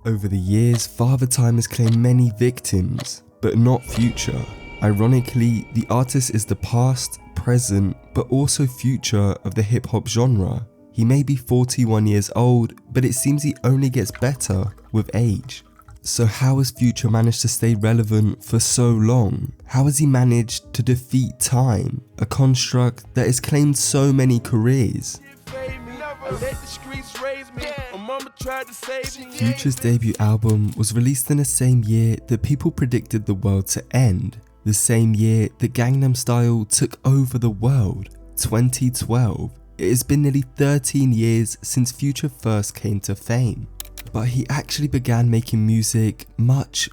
Over the years, Father Time has claimed many victims, but not Future. Ironically, the artist is the past, present, but also future of the hip-hop genre. He may be 41 years old, but it seems he only gets better with age. So how has Future managed to stay relevant for so long? How has he managed to defeat time, a construct that has claimed so many careers? Future's debut album was released in the same year that people predicted the world to end, the same year that Gangnam Style took over the world, 2012. It has been nearly 13 years since Future first came to fame. But he actually began making music much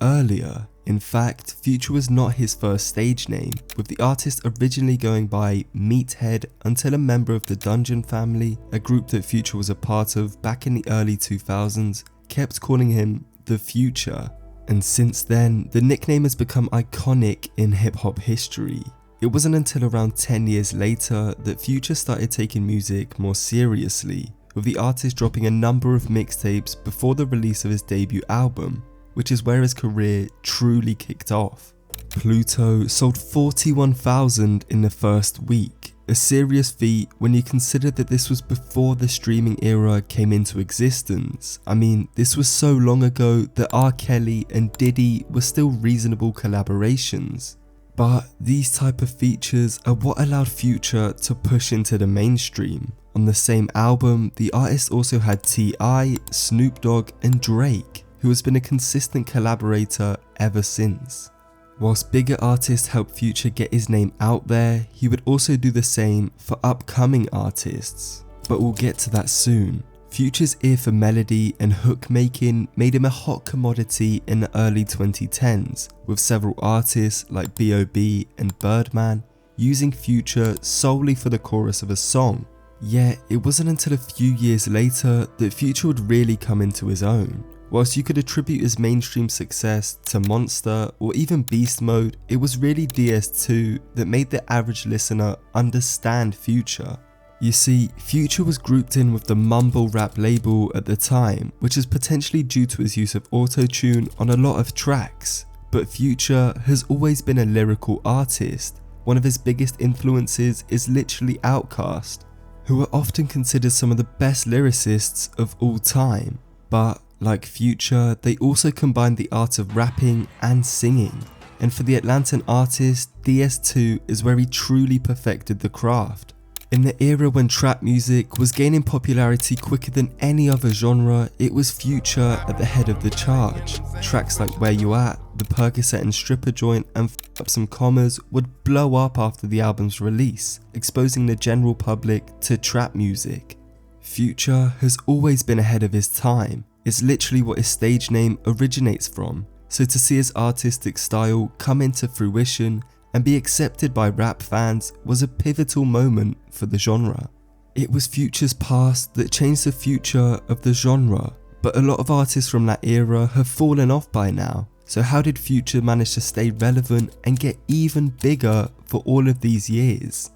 earlier. In fact, Future was not his first stage name, with the artist originally going by Meathead until a member of the Dungeon family, a group that Future was a part of back in the early 2000s, kept calling him The Future. And since then, the nickname has become iconic in hip-hop history. It wasn't until around 10 years later that Future started taking music more seriously, with the artist dropping a number of mixtapes before the release of his debut album, which is where his career truly kicked off. Pluto sold 41,000 in the first week, a serious feat when you consider that this was before the streaming era came into existence. I mean, this was so long ago that R. Kelly and Diddy were still reasonable collaborations. But these type of features are what allowed Future to push into the mainstream. On the same album, the artist also had T.I., Snoop Dogg and Drake, who has been a consistent collaborator ever since. Whilst bigger artists helped Future get his name out there, he would also do the same for upcoming artists. But we'll get to that soon. Future's ear for melody and hook making made him a hot commodity in the early 2010s, with several artists like B.O.B. and Birdman using Future solely for the chorus of a song. Yet, it wasn't until a few years later that Future would really come into his own. Whilst you could attribute his mainstream success to Monster or even Beast Mode, it was really DS2 that made the average listener understand Future. You see, Future was grouped in with the mumble rap label at the time, which is potentially due to his use of auto-tune on a lot of tracks. But Future has always been a lyrical artist. One of his biggest influences is literally Outkast, who are often considered some of the best lyricists of all time. But like Future, they also combine the art of rapping and singing. And for the Atlantan artist, DS2 is where he truly perfected the craft. In the era when trap music was gaining popularity quicker than any other genre, it was Future at the head of the charge. Tracks like Where You At, The Percocet and Stripper Joint and F Up Some Commas would blow up after the album's release, exposing the general public to trap music. Future has always been ahead of his time. It's literally what his stage name originates from. So to see his artistic style come into fruition and be accepted by rap fans was a pivotal moment for the genre. It was Future's past that changed the future of the genre, but a lot of artists from that era have fallen off by now. So how did Future manage to stay relevant and get even bigger for all of these years?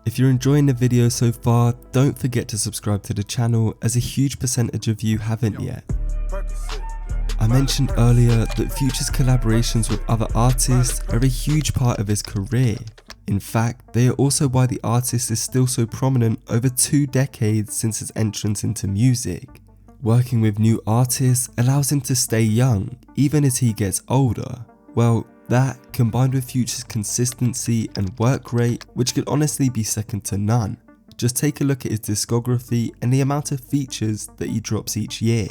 If you're enjoying the video so far, don't forget to subscribe to the channel as a huge percentage of you haven't yet. I mentioned earlier that Future's collaborations with other artists are a huge part of his career. In fact, they are also why the artist is still so prominent over 2 decades since his entrance into music. Working with new artists allows him to stay young, even as he gets older. Well, that, combined with Future's consistency and work rate, which could honestly be second to none. Just take a look at his discography and the amount of features that he drops each year.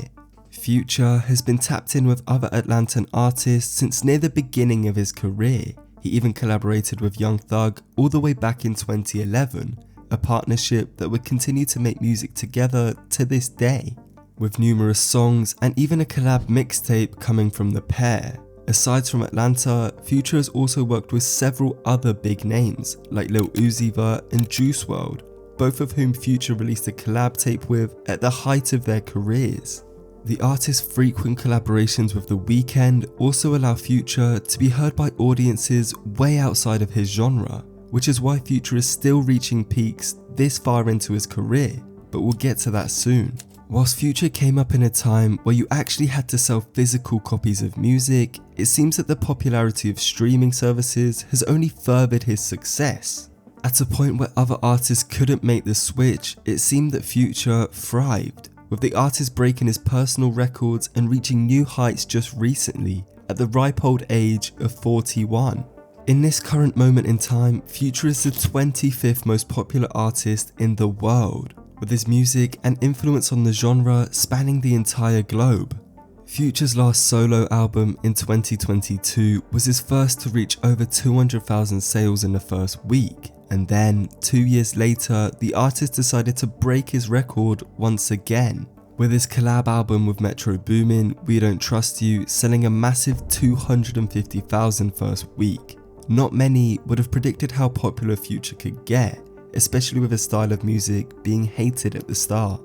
Future has been tapped in with other Atlantan artists since near the beginning of his career. He even collaborated with Young Thug all the way back in 2011, a partnership that would continue to make music together to this day, with numerous songs and even a collab mixtape coming from the pair. Aside from Atlanta, Future has also worked with several other big names like Lil Uzi Vert and Juice WRLD, both of whom Future released a collab tape with at the height of their careers. The artist's frequent collaborations with The Weeknd also allow Future to be heard by audiences way outside of his genre, which is why Future is still reaching peaks this far into his career, but we'll get to that soon. Whilst Future came up in a time where you actually had to sell physical copies of music, it seems that the popularity of streaming services has only furthered his success. At a point where other artists couldn't make the switch, it seemed that Future thrived, with the artist breaking his personal records and reaching new heights just recently, at the ripe old age of 41. In this current moment in time, Future is the 25th most popular artist in the world, with his music and influence on the genre spanning the entire globe. Future's last solo album in 2022 was his first to reach over 200,000 sales in the first week, and then 2 years later, the artist decided to break his record once again, with his collab album with Metro Boomin, We Don't Trust You, selling a massive 250,000 first week. Not many would have predicted how popular Future could get, especially with his style of music being hated at the start.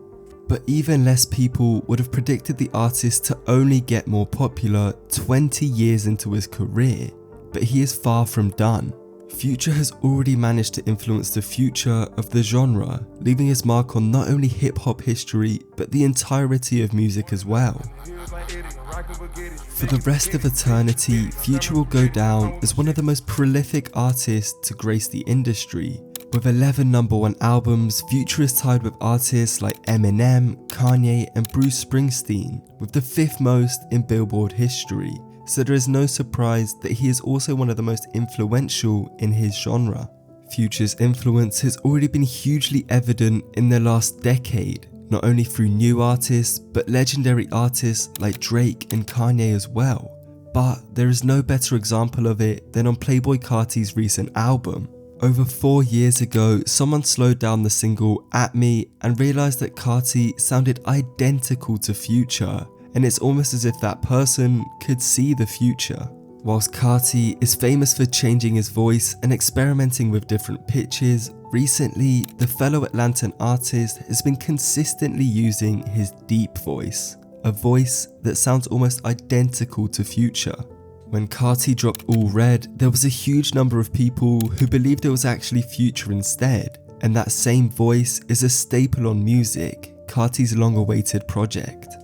But even less people would have predicted the artist to only get more popular 20 years into his career, but he is far from done. Future has already managed to influence the future of the genre, leaving his mark on not only hip-hop history, but the entirety of music as well. For the rest of eternity, Future will go down as one of the most prolific artists to grace the industry. With 11 #1 albums, Future is tied with artists like Eminem, Kanye and Bruce Springsteen, with the 5th most in Billboard history, so there is no surprise that he is also one of the most influential in his genre. Future's influence has already been hugely evident in the last decade, not only through new artists, but legendary artists like Drake and Kanye as well. But there is no better example of it than on Playboi Carti's recent album. Over 4 years ago, someone slowed down the single At Me and realised that Carti sounded identical to Future, and it's almost as if that person could see the future. Whilst Carti is famous for changing his voice and experimenting with different pitches, recently the fellow Atlantan artist has been consistently using his deep voice, a voice that sounds almost identical to Future. When Carti dropped All Red, there was a huge number of people who believed it was actually Future instead, and that same voice is a staple on Music, Carti's long-awaited project.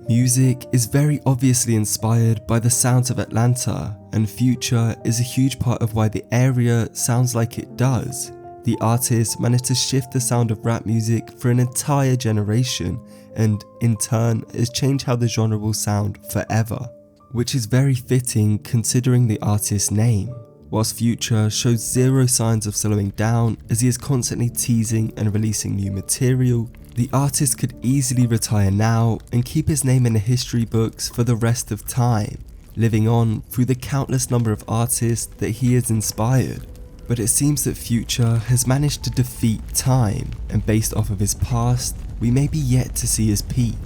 Music is very obviously inspired by the sounds of Atlanta, and Future is a huge part of why the area sounds like it does. The artist managed to shift the sound of rap music for an entire generation, and in turn has changed how the genre will sound forever, which is very fitting considering the artist's name. Whilst Future shows zero signs of slowing down as he is constantly teasing and releasing new material, the artist could easily retire now and keep his name in the history books for the rest of time, living on through the countless number of artists that he has inspired. But it seems that Future has managed to defeat time, and based off of his past, we may be yet to see his peak.